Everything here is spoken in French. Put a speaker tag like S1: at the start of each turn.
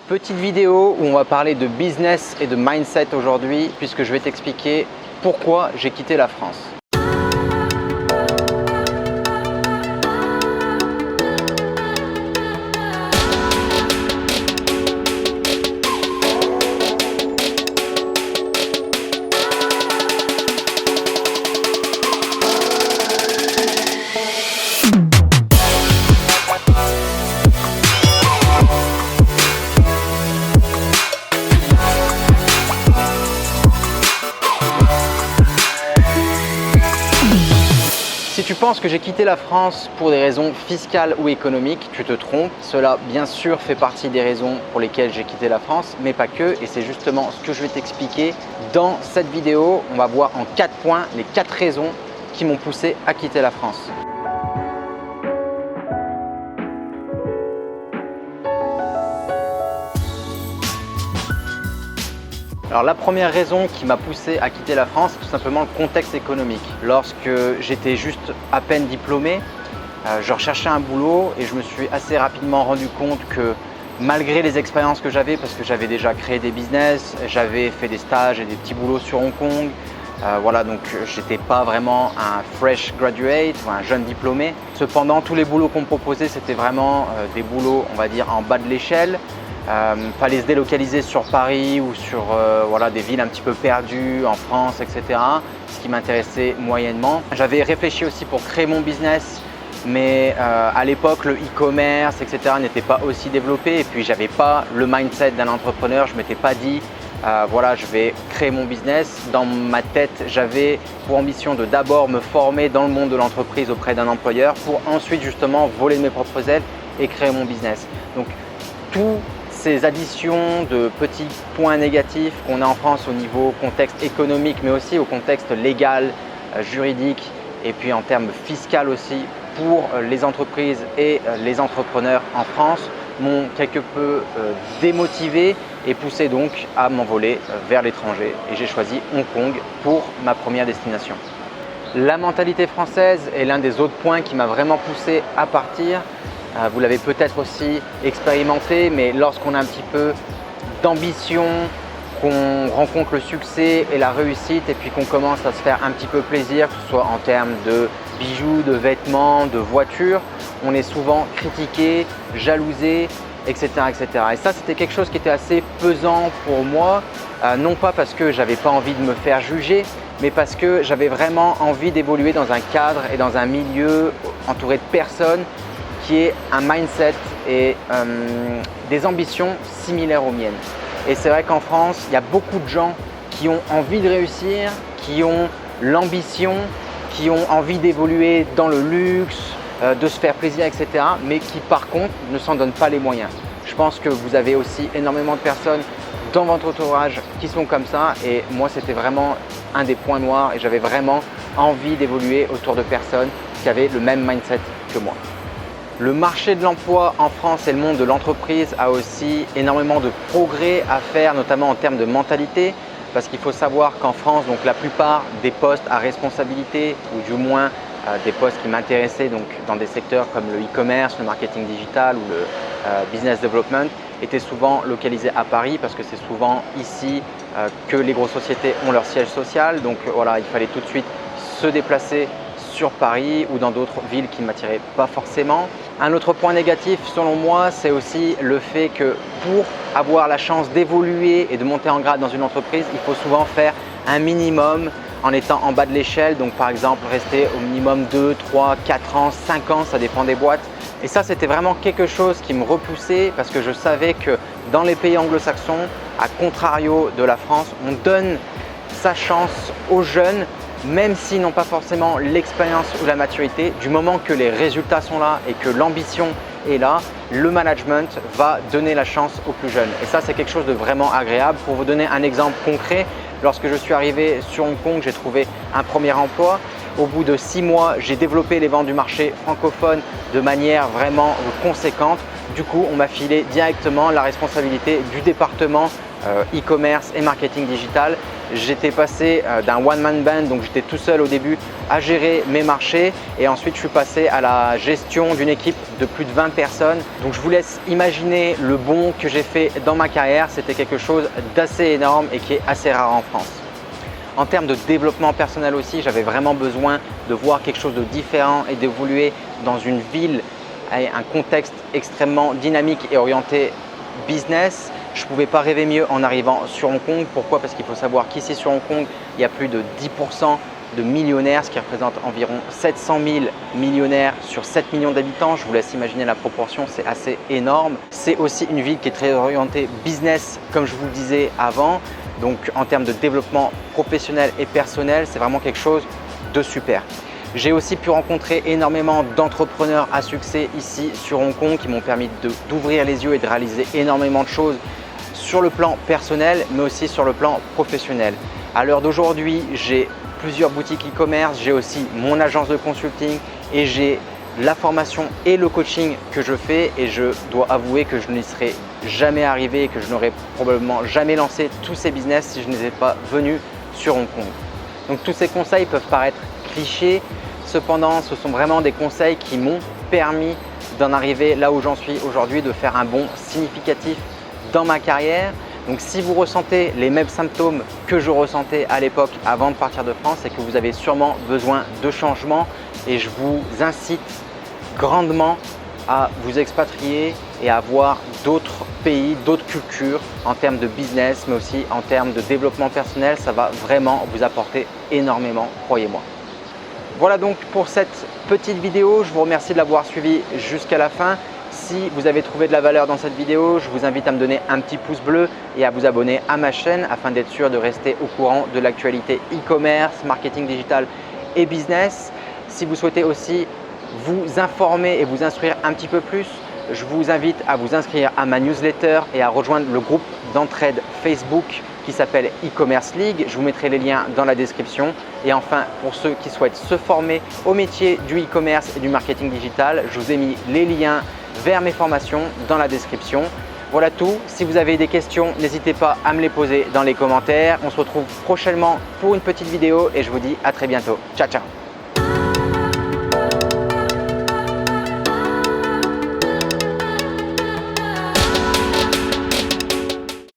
S1: Petite vidéo où on va parler de business et de mindset aujourd'hui, puisque je vais t'expliquer pourquoi j'ai quitté la France. Si tu penses que j'ai quitté la France pour des raisons fiscales ou économiques, tu te trompes. Cela, bien sûr, fait partie des raisons pour lesquelles j'ai quitté la France, mais pas que. Et c'est justement ce que je vais t'expliquer dans cette vidéo. On va voir en 4 points les 4 raisons qui m'ont poussé à quitter la France. Alors la première raison qui m'a poussé à quitter la France, c'est tout simplement le contexte économique. Lorsque j'étais juste à peine diplômé, je recherchais un boulot et je me suis assez rapidement rendu compte que malgré les expériences que j'avais, parce que j'avais déjà créé des business, j'avais fait des stages et des petits boulots sur Hong Kong, voilà, donc j'étais pas vraiment un fresh graduate ou un jeune diplômé. Cependant, tous les boulots qu'on me proposait, c'était vraiment des boulots, on va dire, en bas de l'échelle. Fallait se délocaliser sur Paris ou sur voilà, des villes un petit peu perdues en France, etc. Ce qui m'intéressait moyennement. J'avais réfléchi aussi pour créer mon business, mais à l'époque, le e-commerce, etc. n'était pas aussi développé. Et puis, j'avais pas le mindset d'un entrepreneur. Je ne m'étais pas dit, voilà, je vais créer mon business. Dans ma tête, j'avais pour ambition de d'abord me former dans le monde de l'entreprise auprès d'un employeur pour ensuite justement voler de mes propres ailes et créer mon business. Donc, tout ces additions de petits points négatifs qu'on a en France au niveau contexte économique, mais aussi au contexte légal, juridique et puis en termes fiscal aussi pour les entreprises et les entrepreneurs en France m'ont quelque peu démotivé et poussé donc à m'envoler vers l'étranger. Et j'ai choisi Hong Kong pour ma première destination. La mentalité française est l'un des autres points qui m'a vraiment poussé à partir. Vous l'avez peut-être aussi expérimenté, mais lorsqu'on a un petit peu d'ambition, qu'on rencontre le succès et la réussite et puis qu'on commence à se faire un petit peu plaisir, que ce soit en termes de bijoux, de vêtements, de voitures, on est souvent critiqué, jalousé, etc., etc. Et ça, c'était quelque chose qui était assez pesant pour moi, non pas parce que j'avais pas envie de me faire juger, mais parce que j'avais vraiment envie d'évoluer dans un cadre et dans un milieu entouré de personnes qui est un mindset et des ambitions similaires aux miennes. Et c'est vrai qu'en France, il y a beaucoup de gens qui ont envie de réussir, qui ont l'ambition, qui ont envie d'évoluer dans le luxe, de se faire plaisir, etc. mais qui par contre ne s'en donnent pas les moyens. Je pense que vous avez aussi énormément de personnes dans votre entourage qui sont comme ça et moi c'était vraiment un des points noirs et j'avais vraiment envie d'évoluer autour de personnes qui avaient le même mindset que moi. Le marché de l'emploi en France et le monde de l'entreprise a aussi énormément de progrès à faire, notamment en termes de mentalité, parce qu'il faut savoir qu'en France, donc, la plupart des postes à responsabilité, ou du moins des postes qui m'intéressaient donc, dans des secteurs comme le e-commerce, le marketing digital ou le business development, étaient souvent localisés à Paris, parce que c'est souvent ici que les grosses sociétés ont leur siège social. Donc voilà, il fallait tout de suite se déplacer sur Paris ou dans d'autres villes qui ne m'attiraient pas forcément. Un autre point négatif selon moi, c'est aussi le fait que pour avoir la chance d'évoluer et de monter en grade dans une entreprise, il faut souvent faire un minimum en étant en bas de l'échelle. Donc par exemple, rester au minimum 2, 3, 4 ans, 5 ans, ça dépend des boîtes. Et ça, c'était vraiment quelque chose qui me repoussait parce que je savais que dans les pays anglo-saxons, à contrario de la France, on donne sa chance aux jeunes même s'ils n'ont pas forcément l'expérience ou la maturité, du moment que les résultats sont là et que l'ambition est là, le management va donner la chance aux plus jeunes. Et ça, c'est quelque chose de vraiment agréable. Pour vous donner un exemple concret, lorsque je suis arrivé sur Hong Kong, j'ai trouvé un premier emploi. Au bout de 6 mois, j'ai développé les ventes du marché francophone de manière vraiment conséquente. Du coup, on m'a filé directement la responsabilité du département e-commerce et marketing digital. J'étais passé d'un one-man band, donc j'étais tout seul au début à gérer mes marchés et ensuite je suis passé à la gestion d'une équipe de plus de 20 personnes. Donc je vous laisse imaginer le bond que j'ai fait dans ma carrière. C'était quelque chose d'assez énorme et qui est assez rare en France. En termes de développement personnel aussi, j'avais vraiment besoin de voir quelque chose de différent et d'évoluer dans une ville avec un contexte extrêmement dynamique et orienté business. Je ne pouvais pas rêver mieux en arrivant sur Hong Kong. Pourquoi? Parce qu'il faut savoir qu'ici sur Hong Kong, il y a plus de 10% de millionnaires, ce qui représente environ 700 000 millionnaires sur 7 millions d'habitants. Je vous laisse imaginer la proportion, c'est assez énorme. C'est aussi une ville qui est très orientée business, comme je vous le disais avant. Donc en termes de développement professionnel et personnel, c'est vraiment quelque chose de super. J'ai aussi pu rencontrer énormément d'entrepreneurs à succès ici sur Hong Kong qui m'ont permis d'ouvrir les yeux et de réaliser énormément de choses sur le plan personnel, mais aussi sur le plan professionnel. À l'heure d'aujourd'hui, j'ai plusieurs boutiques e-commerce, j'ai aussi mon agence de consulting et j'ai la formation et le coaching que je fais et je dois avouer que je n'y serais jamais arrivé et que je n'aurais probablement jamais lancé tous ces business si je n'étais pas venu sur Hong Kong. Donc tous ces conseils peuvent paraître clichés, cependant ce sont vraiment des conseils qui m'ont permis d'en arriver là où j'en suis aujourd'hui, de faire un bond significatif dans ma carrière. Donc si vous ressentez les mêmes symptômes que je ressentais à l'époque avant de partir de France, c'est que vous avez sûrement besoin de changement et je vous incite grandement à vous expatrier et à voir d'autres pays, d'autres cultures en termes de business, mais aussi en termes de développement personnel. Ça va vraiment vous apporter énormément, croyez-moi. Voilà donc pour cette petite vidéo. Je vous remercie de l'avoir suivi jusqu'à la fin. Si vous avez trouvé de la valeur dans cette vidéo, je vous invite à me donner un petit pouce bleu et à vous abonner à ma chaîne afin d'être sûr de rester au courant de l'actualité e-commerce, marketing digital et business. Si vous souhaitez aussi vous informer et vous instruire un petit peu plus, je vous invite à vous inscrire à ma newsletter et à rejoindre le groupe d'entraide Facebook qui s'appelle e-commerce League. Je vous mettrai les liens dans la description. Et enfin, pour ceux qui souhaitent se former au métier du e-commerce et du marketing digital, je vous ai mis les liens vers mes formations dans la description. Voilà tout. Si vous avez des questions, n'hésitez pas à me les poser dans les commentaires. On se retrouve prochainement pour une petite vidéo et je vous dis à très bientôt. Ciao, ciao!